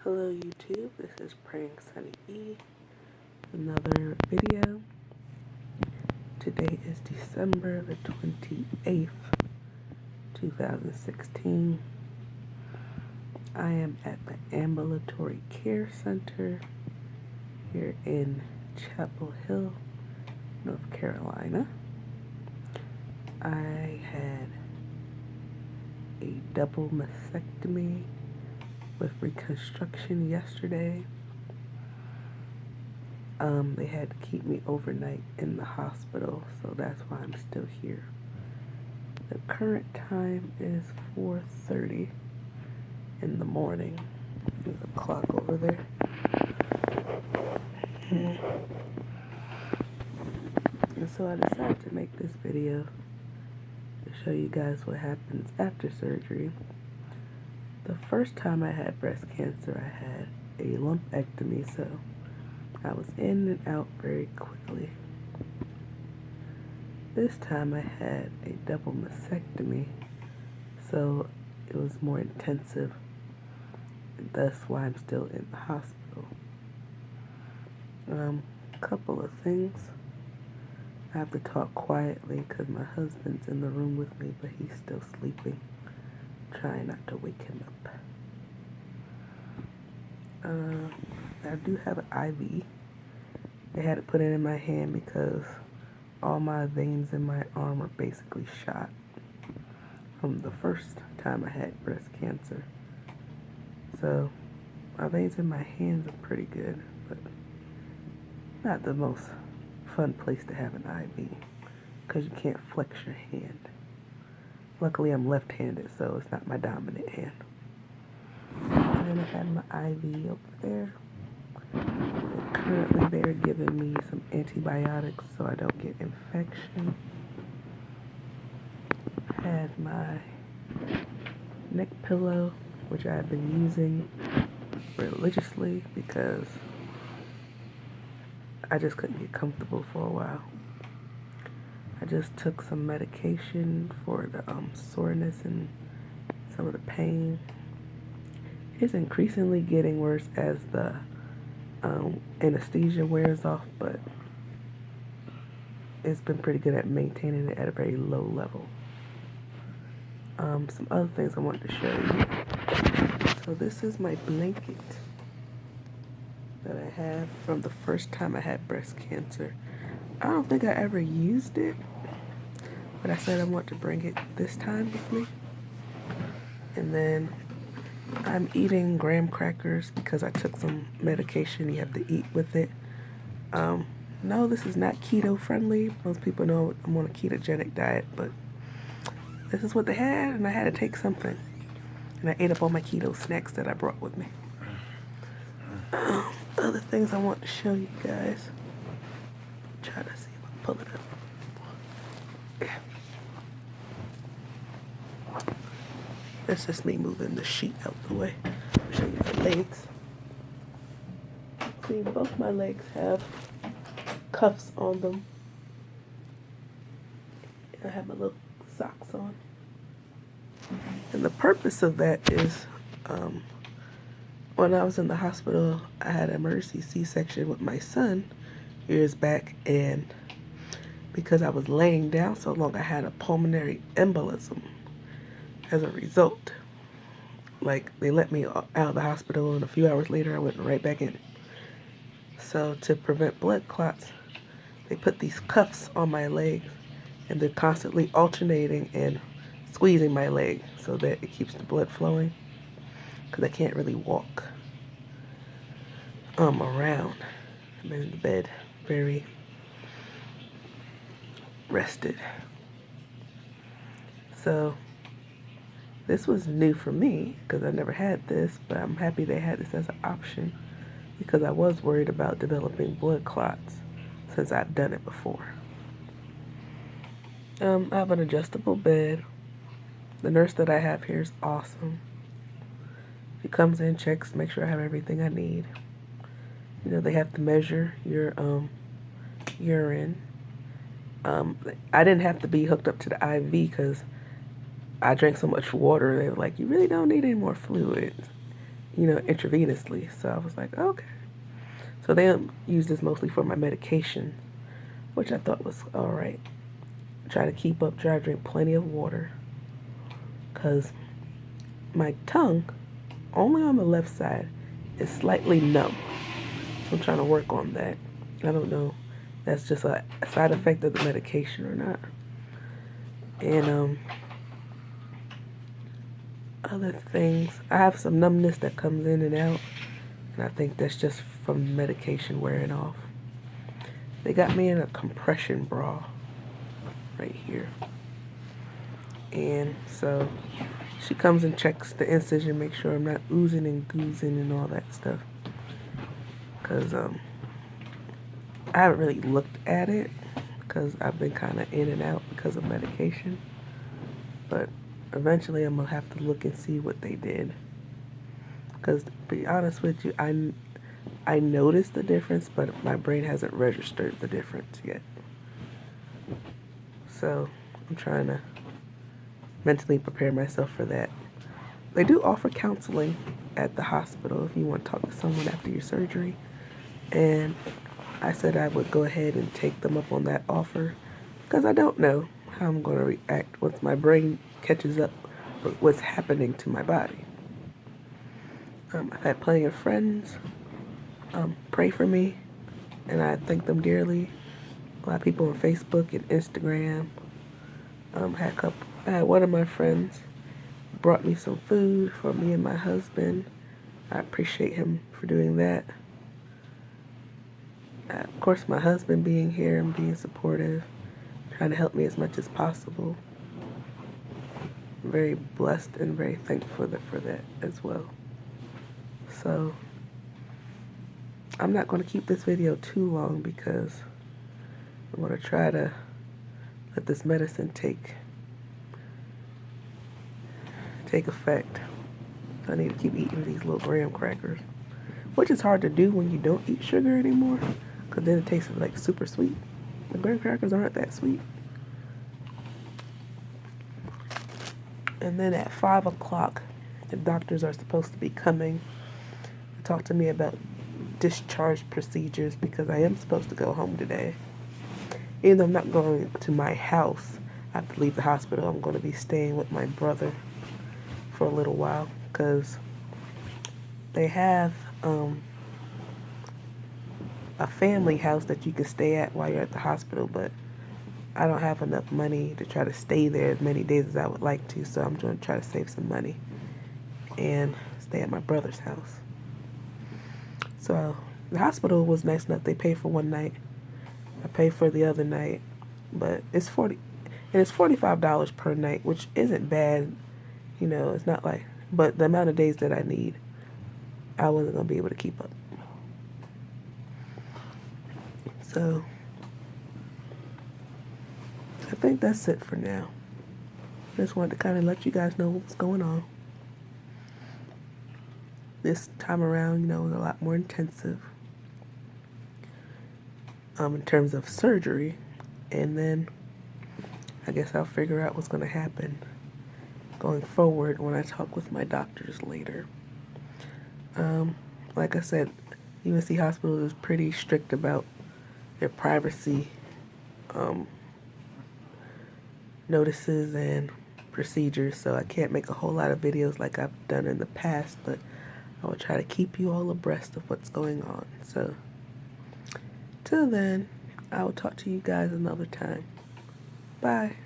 Hello YouTube, this is Praying Sunny E, another video. Today is December the 28th, 2016. I am at the Ambulatory Care Center here in Capel Hill, North Carolina. I had a double mastectomy with reconstruction yesterday. They had to keep me overnight in the hospital, so that's why I'm still here. The current time is 4:30 in the morning. There's a clock over there. And so I decided to make this video to show you guys what happens after surgery. The first time I had breast cancer, I had a lumpectomy, so I was in and out very quickly. This time I had a double mastectomy, so it was more intensive, and thus why I'm still in the hospital. A couple of things. I have to talk quietly because my husband's in the room with me, but he's still sleeping. Trying not to wake him up. I do have an IV. They had to put it in my hand because all my veins in my arm are basically shot from the first time I had breast cancer. So my veins in my hands are pretty good, but not the most fun place to have an IV because you can't flex your hand. Luckily I'm left-handed, so it's not my dominant hand. And then I have my IV over there. And currently they're giving me some antibiotics so I don't get infection. I had my neck pillow, which I've been using religiously because I just couldn't get comfortable for a while. I just took some medication for the soreness and some of the pain. It's increasingly getting worse as the anesthesia wears off, but it's been pretty good at maintaining it at a very low level. Some other things I wanted to show you. So this is my blanket that I have from the first time I had breast cancer. I don't think I ever used it, but I said I want to bring it this time with me. And then I'm eating graham crackers because I took some medication you have to eat with it. No, this is not keto friendly. Most people know I'm on a ketogenic diet, but this is what they had and I had to take something. And I ate up all my keto snacks that I brought with me. Other things I want to show you guys. Try to see if I can pull it up. Yeah. That's just me moving the sheet out the way. I'll show you my legs. See, both my legs have cuffs on them. I have my little socks on. And the purpose of that is, when I was in the hospital, I had an emergency C-section with my son years back, and because I was laying down so long, I had a pulmonary embolism as a result. Like, they let me out of the hospital, and a few hours later, I went right back in. So to prevent blood clots, they put these cuffs on my legs, and they're constantly alternating and squeezing my leg so that it keeps the blood flowing, because I can't really walk around. I'm in the bed, very rested. So this was new for me because I never had this, but I'm happy they had this as an option because I was worried about developing blood clots since I've done it before. I have an adjustable bed. The nurse that I have here is awesome. She comes in, checks, makes sure I have everything I need. You know, they have to measure your urine. I didn't have to be hooked up to the IV because I drank so much water. They were like, you really don't need any more fluids. intravenously. So I was like, okay. So they use this mostly for my medication, which I thought was all right. Try to keep up, try to drink plenty of water, because my tongue, only on the left side, is slightly numb. So I'm trying to work on that. I don't know if that's just a side effect of the medication or not. And other things, I have some numbness that comes in and out, and I think that's just from medication wearing off. They got me in a compression bra right here. And so she comes and checks the incision, make sure I'm not oozing and goozing and all that stuff. Because I haven't really looked at it because I've been kind of in and out because of medication. But eventually I'm going to have to look and see what they did. Because to be honest with you, I noticed the difference, but my brain hasn't registered the difference yet. So I'm trying to mentally prepare myself for that. They do offer counseling at the hospital if you want to talk to someone after your surgery. And I said I would go ahead and take them up on that offer because I don't know how I'm going to react once my brain catches up with what's happening to my body. I've had plenty of friends pray for me, and I thank them dearly. A lot of people on Facebook and Instagram. I had one of my friends brought me some food for me and my husband. I appreciate him for doing that. Of course, my husband being here and being supportive, trying to help me as much as possible. I'm very blessed and very thankful for that as well. So I'm not going to keep this video too long because I'm going to try to let this medicine take effect. I need to keep eating these little graham crackers, which is hard to do when you don't eat sugar anymore, because then it tastes like super sweet. The graham crackers aren't that sweet. And then at 5 o'clock, the doctors are supposed to be coming to talk to me about discharge procedures, because I am supposed to go home today. Even though I'm not going to my house, I have to leave the hospital. I'm going to be staying with my brother for a little while, because they have a family house that you can stay at while you're at the hospital, but I don't have enough money to try to stay there as many days as I would like to, so I'm going to try to save some money and stay at my brother's house. So the hospital was nice enough. They paid for one night. I paid for the other night, but it's $45 per night, which isn't bad. It's not like, but the amount of days that I need, I wasn't going to be able to keep up. So I think that's it for now. Just wanted to kind of let you guys know what's going on. This time around, was a lot more intensive in terms of surgery. And then I guess I'll figure out what's going to happen going forward when I talk with my doctors later. Like I said, UNC Hospital is pretty strict about their privacy notices and procedures, so I can't make a whole lot of videos like I've done in the past, but I will try to keep you all abreast of what's going on. So till then, I will talk to you guys another time. Bye.